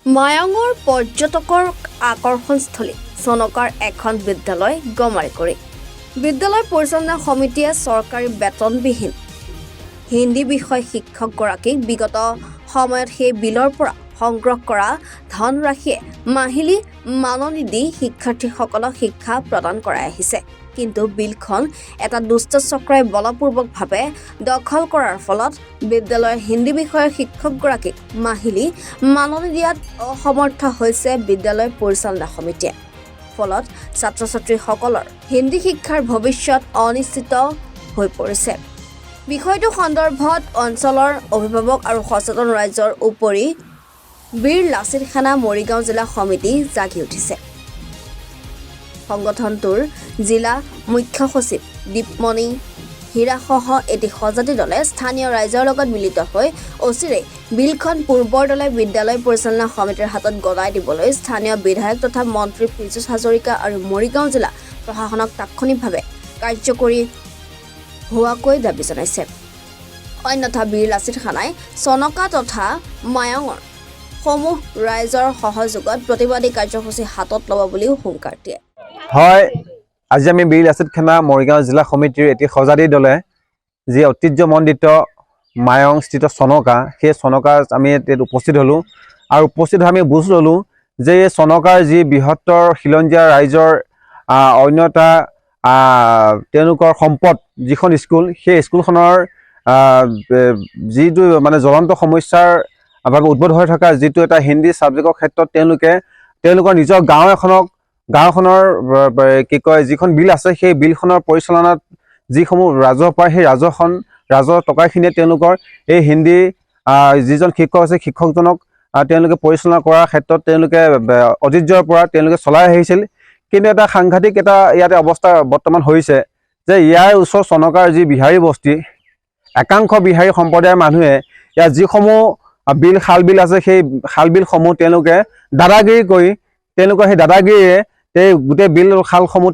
মায়ঙৰ পৰ্যটকৰ আকৰ্ষণস্থলী চনকাৰ এখন বিদ্যালয় গমাৰিকুৰি। বিদ্যালয় পৰিচালনা সমিতিয়ে চৰকাৰী বেতনবিহীন হিন্দী বিষয় শিক্ষকগৰাকীক বিগত সময়ত সেই বিলৰ পৰা সংগ্ৰহ কৰা ধনৰাশিয়ে মাহিলী মাননি দি শিক্ষাৰ্থীসকলক শিক্ষা প্ৰদান কৰাই আহিছে। কিন্তু বিলখন এটা দুষ্ট চক্ৰই বলপূৰ্বকভাৱে দখল কৰাৰ ফলত বিদ্যালয়ৰ হিন্দী বিষয়ৰ শিক্ষকগৰাকীক মাহিলী মাননি দিয়াত অসমৰ্থ হৈছে বিদ্যালয় পৰিচালনা সমিতিয়ে। ফলত ছাত্ৰ ছাত্ৰীসকলৰ হিন্দী শিক্ষাৰ ভৱিষ্যত অনিশ্চিত হৈ পৰিছে। বিষয়টো সন্দৰ্ভত অঞ্চলৰ অভিভাৱক আৰু সচেতন ৰাইজৰ উপৰি বীৰ লাচিত সেনা মৰিগাঁও জিলা সমিতি জাগি উঠিছে। সংগঠনটোৰ জিলা মুখ্য সচিব দীপমণি হীৰাসহ এটি সজাতি দলে স্থানীয় ৰাইজৰ লগত মিলিত হৈ অচিৰে বিলখন পূৰ্বৰ দলে বিদ্যালয় পৰিচালনা সমিতিৰ হাতত গলাই দিবলৈ স্থানীয় বিধায়ক তথা মন্ত্ৰী পীযুষ হাজৰিকা আৰু মৰিগাঁও জিলা প্ৰশাসনক তাৎক্ষণিকভাৱে কাৰ্যকৰী হোৱাকৈ দাবী জনাইছে। অন্যথা বীৰ লাচিত সেনাই চনকা তথা মায়ঙৰ সমূহ ৰাইজৰ সহযোগত প্ৰতিবাদী কাৰ্যসূচী হাতত ল'ব বুলিও হুংকাৰ দিয়ে। হয়, আজি আমি বীৰ লাচিত সেনা মৰিগাঁও জিলা সমিতিৰ এটি সজাতি দলে যি ঐতিহ্যমণ্ডিত মায়ং স্থিত চনকা, সেই চনকাত আমি উপস্থিত হ'লোঁ আৰু উপস্থিত হৈ আমি বুজ ল'লোঁ যে এই চনকাৰ যি বৃহত্তৰ খিলঞ্জীয়া ৰাইজৰ অন্য এটা তেওঁলোকৰ সম্পদ যিখন স্কুল, সেই স্কুলখনৰ যিটো মানে জ্বলন্ত সমস্যাৰ বাবে উদ্ভৱ হৈ থকা যিটো এটা হিন্দী ছাবজেক্টৰ ক্ষেত্ৰত তেওঁলোকৰ নিজৰ গাঁওখনৰ যিখন বিল আছে, সেই বিলখনৰ পৰিচালনাত যিসমূহ ৰাজহ পায়, সেই ৰাজহ টকাখিনিয়ে তেওঁলোকৰ এই হিন্দী যিজন শিক্ষক আছে শিক্ষকজনক তেওঁলোকে পৰিচালনা কৰাৰ ক্ষেত্ৰত তেওঁলোকে অতীজৰ পৰা তেওঁলোকে চলাই আহিছিল। কিন্তু এটা সাংঘাতিক এটা ইয়াতে অৱস্থা বৰ্তমান হৈছে যে ইয়াৰ ওচৰ চনকাৰ যি বিহাৰী বস্তি, একাংশ বিহাৰী সম্প্ৰদায়ৰ মানুহে ইয়াৰ যিসমূহ খাল বিল আছে, সেই খাল বিলসমূহ তেওঁলোকে দাদাগিৰি কৰি তেওঁলোকৰ সেই দাদাগিৰিয়ে এই গোটেই বিল খালসমূহ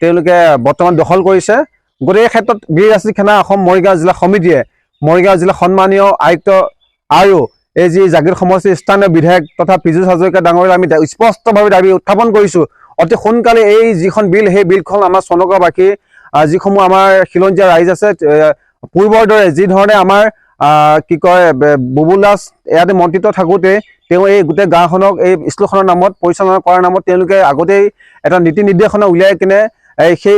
তেওঁলোকে বৰ্তমান দখল কৰিছে। গোটেই ক্ষেত্ৰত বীৰ লাচিত সেনা অসম মৰিগাঁও জিলা সমিতিয়ে মৰিগাঁও জিলা সন্মানীয় আয়ুক্ত আৰু এই যি জাগিৰোড সমষ্টিৰ স্থানীয় বিধায়ক তথা পীযুষ হাজৰিকা ডাঙৰীয়ালৈ আমি স্পষ্টভাৱে দাবী উত্থাপন কৰিছোঁ, অতি সোনকালে এই যিখন বিল, সেই বিলখন আমাৰ চনকাবাসী যিসমূহ আমাৰ খিলঞ্জীয়া ৰাইজ আছে, পূৰ্বৰ দৰে যি ধৰণে আমাৰ বুবুল দাস ইয়াতে মন্ত্ৰিত্ব থাকোঁতে তেওঁ এই গোটেই গাঁওখনক এই স্কুলখনৰ নামত পৰিচালনা কৰাৰ নামত তেওঁলোকে আগতেই এটা নীতি নিৰ্দেশনা উলিয়াই কিনে সেই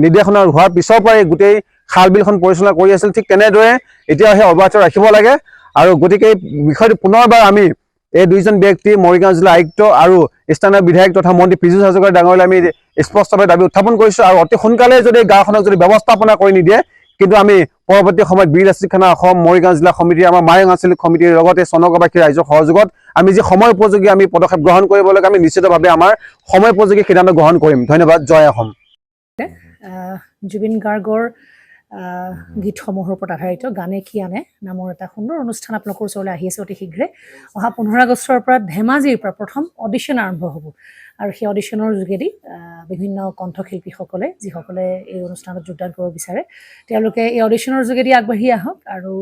নিৰ্দেশনা হোৱাৰ পিছৰ পৰাই গোটেই খাল বিলখন পৰিচালনা কৰি আছিল। ঠিক তেনেদৰে এতিয়া সেই অব্যাহত ৰাখিব লাগে। আৰু গতিকে এই বিষয়টো পুনৰবাৰ আমি এই দুইজন ব্যক্তি মৰিগাঁও জিলা আয়ুক্ত আৰু স্থানীয় বিধায়ক তথা মন্ত্ৰী পীযুষ হাজৰিকা ডাঙৰীয়ালৈ আমি স্পষ্টভাৱে দাবী উত্থাপন কৰিছোঁ। আৰু অতি সোনকালে যদি গাঁওখনক যদি ব্যৱস্থাপনা কৰি নিদিয়ে, কিন্তু আমি পৰৱৰ্তী সময়ত বীৰ লাচিত সেনা অসম মৰিগাঁও জিলা সমিতিৰ আমাৰ মায়ং আঞ্চলিক সমিতিৰ লগতে চনকাবাসী ৰাইজৰ সহযোগত আমি যি সময় উপযোগী আমি পদক্ষেপ গ্ৰহণ কৰিব লাগে, আমি নিশ্চিতভাৱে আমাৰ সময় উপযোগী সিদ্ধান্ত গ্ৰহণ কৰিম। ধন্যবাদ। জয় অসম। জুবিন গাৰ্গৰ গীতসমূহৰ ওপৰত আধাৰিত গানে কি আনে নামৰ এটা সুন্দৰ অনুষ্ঠান আপোনালোকৰ ওচৰলৈ আহি আছে অতি শীঘ্ৰে। অহা 15 আগষ্টৰ পৰা ধেমাজিৰ পৰা প্ৰথম অডিশ্যন আৰম্ভ হ'ব আৰু সেই অডিশ্যনৰ যোগেদি বিভিন্ন কণ্ঠশিল্পীসকলে যিসকলে এই অনুষ্ঠানত যোগদান কৰিব বিচাৰে তেওঁলোকে এই অডিশ্যনৰ যোগেদি আগবাঢ়ি আহক। আৰু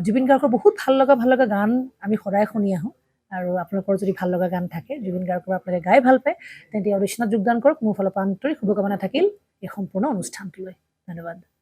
জুবিন গাৰ্গৰ বহুত ভাল লগা গান আমি সদায় শুনি আহোঁ। আৰু আপোনালোকৰ যদি ভাল লগা গান থাকে, জুবিন গাৰ্গৰ আপোনালোকে গাই ভাল পায়, তেন্তে অডিশ্যনত যোগদান কৰক। মোৰ ফালৰ পৰা আন্তৰিক শুভকামনা থাকিল এই সম্পূৰ্ণ অনুষ্ঠানটোলৈ। ধন্যবাদ।